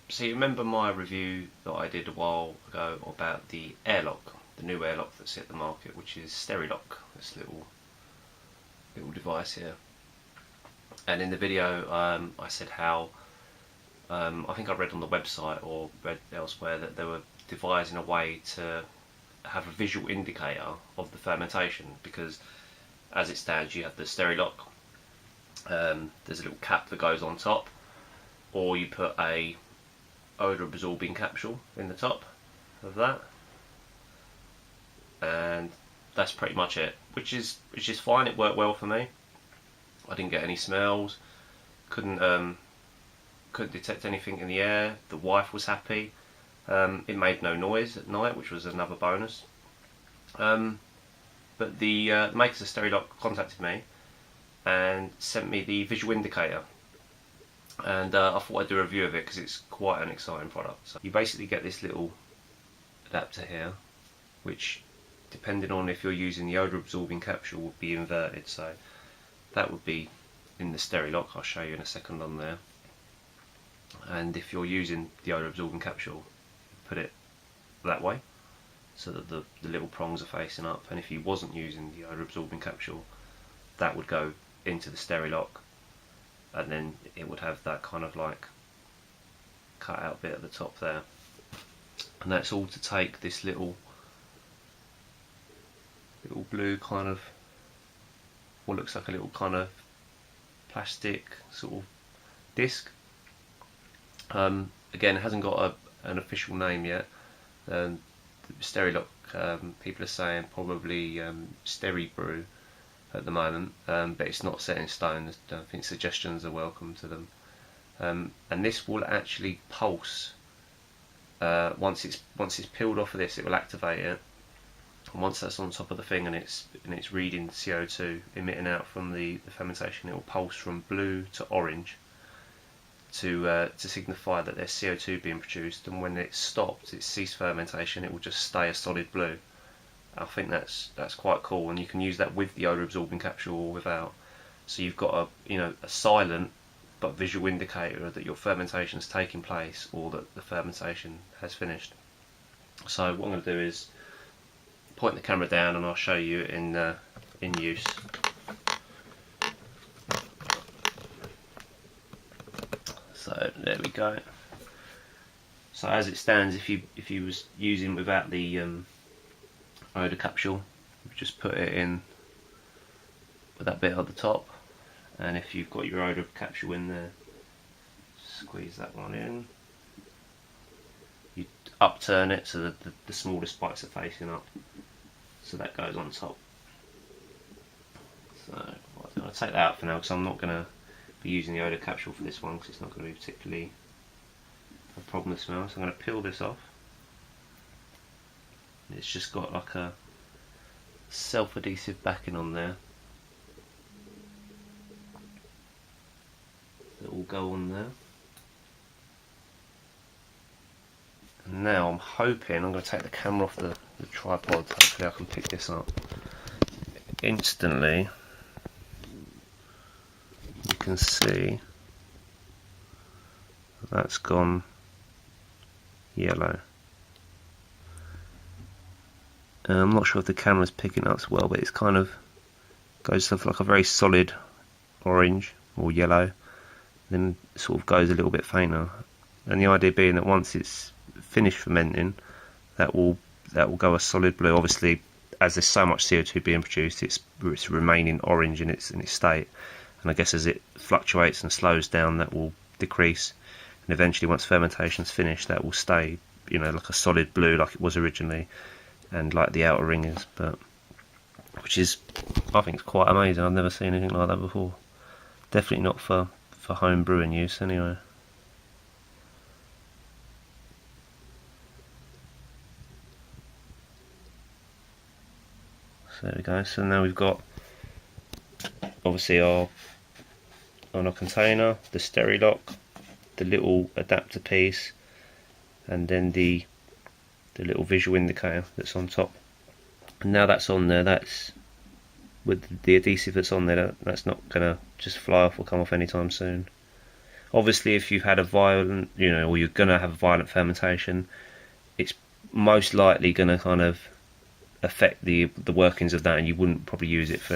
So you remember my review that I did a while ago about the airlock, the new airlock that's hit the market, which is Sterilock, this little device here. And in the video I said how I think I read on the website or read elsewhere that they were devising a way to have a visual indicator of the fermentation, because as it stands you have the Sterilock, there's a little cap that goes on top, or you put a odour absorbing capsule in the top of that, and that's pretty much it, which is fine. It worked well for me. I didn't get any smells, couldn't detect anything in the air. The wife was happy. It made no noise at night, which was another bonus. But the makers of Sterilock contacted me and sent me the visual indicator, and I thought I'd do a review of it because it's quite an exciting product. So you basically get this little adapter here, which, depending on if you're using the odour absorbing capsule, would be inverted. So that would be in the Sterilock. I'll show you in a second on there. And if you're using the odour absorbing capsule, put it that way so that the little prongs are facing up, and if you wasn't using the odour absorbing capsule, that would go into the Sterilock, and then it would have that kind of like cut out bit at the top there. And that's all to take this little blue kind of, what looks like a little kind of plastic sort of disc. Again, it hasn't got an official name yet. Sterilock, people are saying probably Brew at the moment, but it's not set in stone. I think suggestions are welcome to them. And this will actually pulse. Once it's peeled off of this, it will activate it. And once that's on top of the thing and it's reading CO2 emitting out from the fermentation, it will pulse from blue to orange to signify that there's CO2 being produced. And when it's stopped, it's ceased fermentation, it will just stay a solid blue. I think that's quite cool, and you can use that with the odour absorbing capsule or without. So you've got a silent but visual indicator that your fermentation is taking place, or that the fermentation has finished. So what I'm going to do is point the camera down and I'll show you in use. So there we go. So as it stands, if you was using without the odour capsule, you just put it in with that bit at the top, and if you've got your odour capsule in there, squeeze that one in. You upturn it so that the smallest spikes are facing up, so that goes on top. So I'm going to take that out for now because I'm not going to be using the odour capsule for this one because it's not going to be particularly a problem to smell. So I'm going to peel this off. It's just got like a self-adhesive backing on there that will go on there. And now I'm hoping, I'm going to take the camera off the tripod, hopefully I can pick this up. Instantly you can see that's gone yellow. I'm not sure if the camera's picking up as well, but it's kind of goes to like a very solid orange or yellow, then sort of goes a little bit fainter. And the idea being that once it's finished fermenting, that will go a solid blue. Obviously, as there's so much CO2 being produced, it's remaining orange in its state. And I guess as it fluctuates and slows down, that will decrease. And eventually, once fermentation's finished, that will stay, like a solid blue, like it was originally, and like the outer ring is. But which is, I think, it's quite amazing. I've never seen anything like that before. Definitely not for home brewing use, anyway. So there we go. So now we've got obviously on our container, the Sterilock, the little adapter piece, and then the little visual indicator that's on top. And now that's on there, that's with the adhesive that's on there, that's not gonna just fly off or come off anytime soon. Obviously, if you've had a violent, or you're going to have a violent fermentation, it's most likely going to kind of affect the workings of that, and you wouldn't probably use it for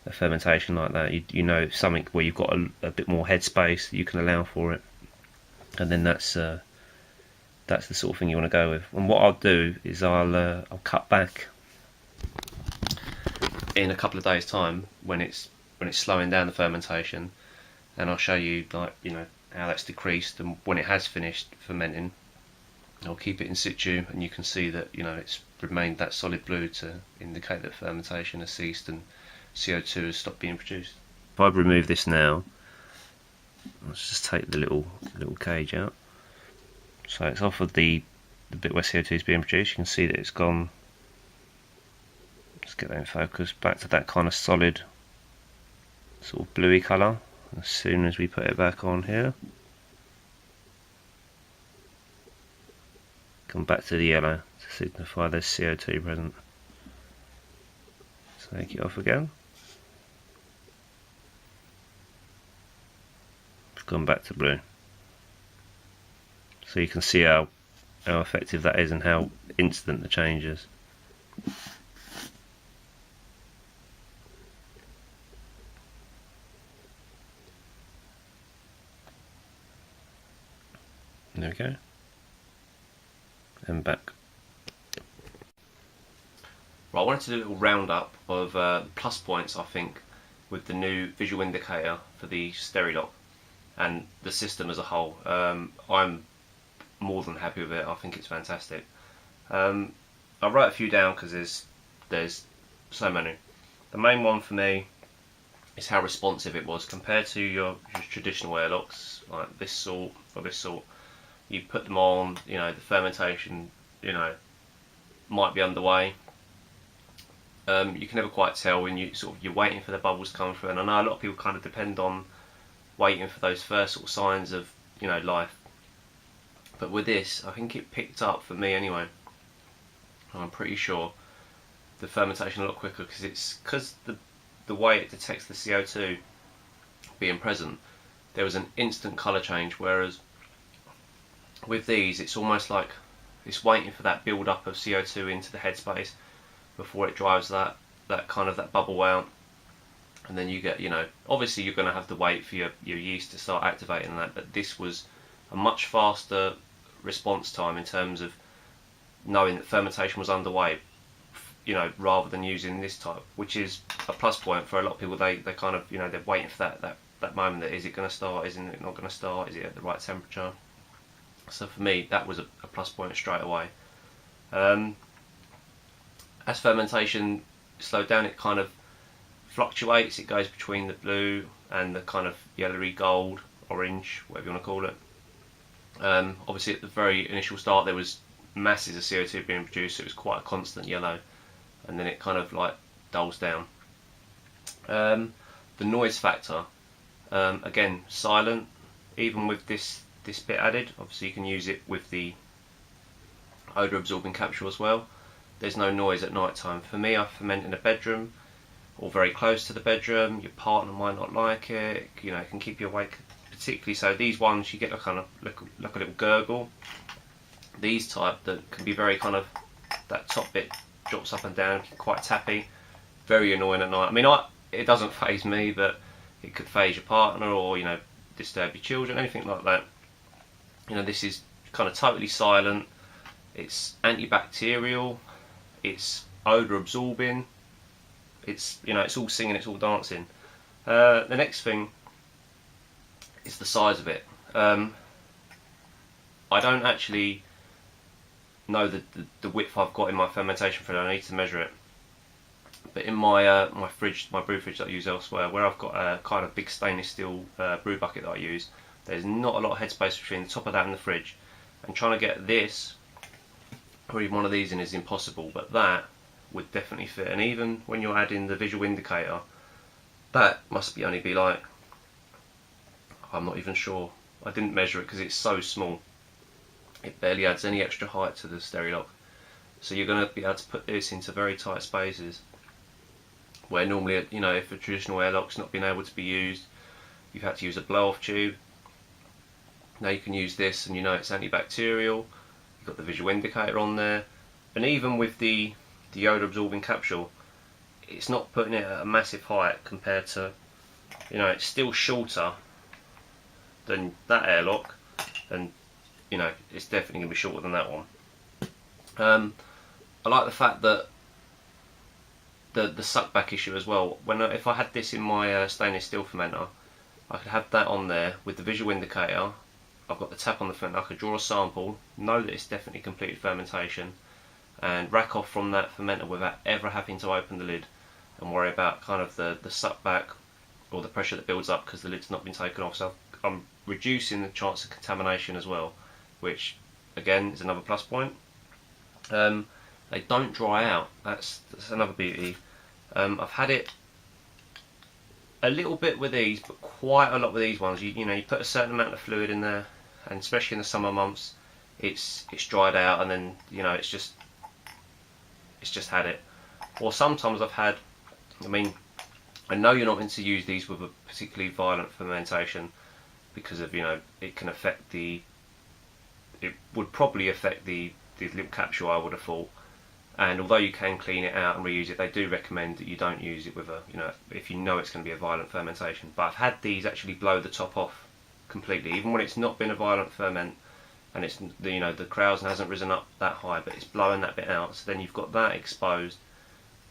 a fermentation like that. Something where you've got a bit more headspace, you can allow for it, and then that's the sort of thing you want to go with. And what I'll do is I'll cut back in a couple of days' time when it's slowing down the fermentation, and I'll show you how that's decreased, and when it has finished fermenting, I'll keep it in situ, and you can see that it's remained that solid blue to indicate that fermentation has ceased and CO2 has stopped being produced. If I remove this now, let's just take the little cage out. So it's off of the bit where CO2 is being produced. You can see that it's gone. Let's get that in focus. Back to that kind of solid, sort of bluey colour. As soon as we put it back on here, come back to the yellow to signify there's CO2 present. Take it off again. It's gone back to blue. So you can see how effective that is and how instant the change is. There we go. And back. Right, I wanted to do a little roundup of plus points, I think, with the new visual indicator for the Sterilock and the system as a whole. I'm more than happy with it. I think it's fantastic. I wrote a few down because there's so many. The main one for me is how responsive it was compared to your traditional airlocks, like this sort or this sort. You put them on, the fermentation, might be underway. You can never quite tell when you're waiting for the bubbles to come through, and I know a lot of people kind of depend on waiting for those first sort of signs of life. But with this, I think it picked up, for me anyway, I'm pretty sure, the fermentation a lot quicker, because the way it detects the CO2 being present, there was an instant colour change, whereas with these it's almost like it's waiting for that build up of CO2 into the headspace before it drives that bubble out, and then you get, obviously you're going to have to wait for your yeast to start activating that, but this was a much faster response time in terms of knowing that fermentation was underway, rather than using this type, which is a plus point for a lot of people. They kind of, they're waiting for that moment, that is it going to start, isn't it not going to start, is it at the right temperature? So for me, that was a plus point straight away. As fermentation slowed down, it kind of fluctuates. It goes between the blue and the kind of yellowy gold, orange, whatever you want to call it. Obviously at the very initial start there was masses of CO2 being produced, so it was quite a constant yellow, and then it kind of like dulls down. The noise factor, again, silent, even with this bit added. Obviously you can use it with the odour absorbing capsule as well. There's no noise at night time. For me, I ferment in a bedroom or very close to the bedroom. Your partner might not like it, it can keep you awake particularly. So these ones, you get a kind of like a little gurgle. These type that can be very kind of, that top bit drops up and down, quite tappy, very annoying at night. I mean, it doesn't faze me, but it could faze your partner, or disturb your children, anything like that. This is kind of totally silent. It's antibacterial. It's odour absorbing. It's it's all singing, it's all dancing. The next thing is the size of it. I don't actually know the width I've got in my fermentation fridge. I need to measure it. But in my my brew fridge that I use elsewhere, where I've got a kind of big stainless steel brew bucket that I use, there's not a lot of headspace between the top of that and the fridge. And trying to get this, or even one of these in, is impossible, but that would definitely fit. And even when you're adding the visual indicator, that must only be like, I'm not even sure, I didn't measure it because it's so small, it barely adds any extra height to the Sterilock. So you're going to be able to put this into very tight spaces where normally, if a traditional airlock's not been able to be used, you've had to use a blow off tube. Now you can use this and you know it's antibacterial. You've got the visual indicator on there, and even with the odour absorbing capsule, it's not putting it at a massive height compared to, you know, it's still shorter than that airlock, and you know it's definitely going to be shorter than that one. I like the fact that the suck back issue as well. If I had this in my stainless steel fermenter, I could have that on there with the visual indicator. I've got the tap on the fermenter. I could draw a sample, know that it's definitely completed fermentation, and rack off from that fermenter without ever having to open the lid and worry about kind of the suck back or the pressure that builds up because the lid's not been taken off. So I'm reducing the chance of contamination as well, which again is another plus point. They don't dry out. That's another beauty. I've had it a little bit with these, but quite a lot with these ones. You know, you put a certain amount of fluid in there, and especially in the summer months, it's dried out, and then you know it's just had it. Or sometimes I've had, I mean, I know you're not meant to use these with a particularly violent fermentation because of, you know, it can affect it would probably affect the little capsule, I would have thought. And although you can clean it out and reuse it, they do recommend that you don't use it with a, you know, if you know it's going to be a violent fermentation. But I've had these actually blow the top off completely, even when it's not been a violent ferment and it's, you know, the krausen hasn't risen up that high, but it's blowing that bit out. So then you've got that exposed,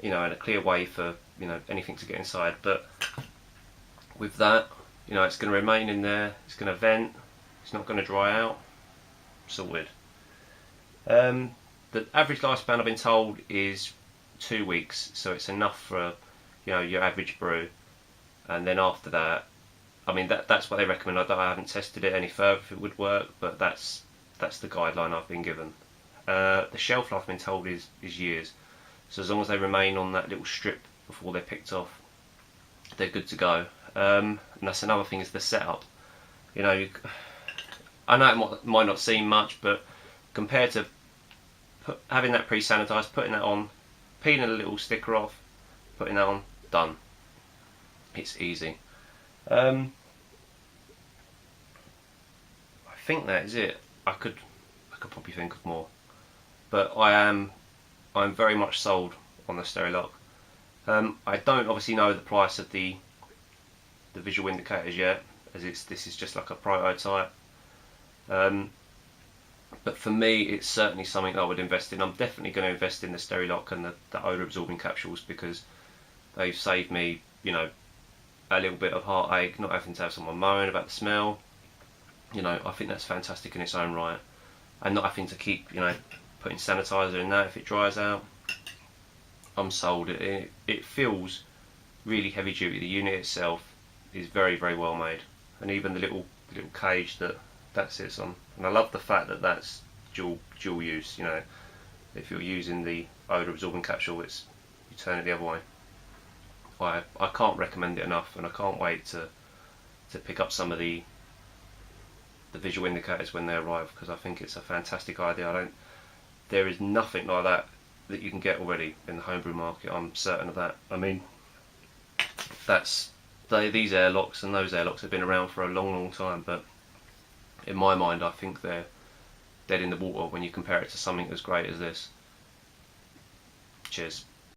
you know, and a clear way for, you know, anything to get inside. But with that, you know, it's going to remain in there, it's going to vent, it's not going to dry out. Sorted. The average lifespan I've been told is 2 weeks, so it's enough for, you know, your average brew. And then after that, I mean, that's what they recommend. I haven't tested it any further if it would work, but that's the guideline I've been given. The shelf life I've been told is years, so as long as they remain on that little strip before they're picked off, they're good to go. And that's another thing, is the setup. You know, I know it might not seem much, but compared to having that pre-sanitised, putting that on, peeling a little sticker off, putting that on, done. It's easy. I think that is it. I could probably think of more, but I'm very much sold on the Sterilock. I don't obviously know the price of the visual indicators yet, as this is just like a prototype. But for me, it's certainly something that I would invest in. I'm definitely going to invest in the Sterilock and the odour absorbing capsules, because they've saved me, you know, a little bit of heartache, not having to have someone moan about the smell. You know, I think that's fantastic in its own right, and not having to keep, you know, putting sanitizer in that if it dries out. I'm sold. It feels really heavy duty. The unit itself is very, very well made, and even the little cage that sits on. And I love the fact that that's dual use. You know, if you're using the odour absorbing capsule, you turn it the other way. I can't recommend it enough, and I can't wait to pick up some of the visual indicators when they arrive, because I think it's a fantastic idea. There is nothing like that you can get already in the homebrew market. I'm certain of that. I mean, these airlocks and those airlocks have been around for a long, long time, but in my mind, I think they're dead in the water when you compare it to something as great as this. Cheers.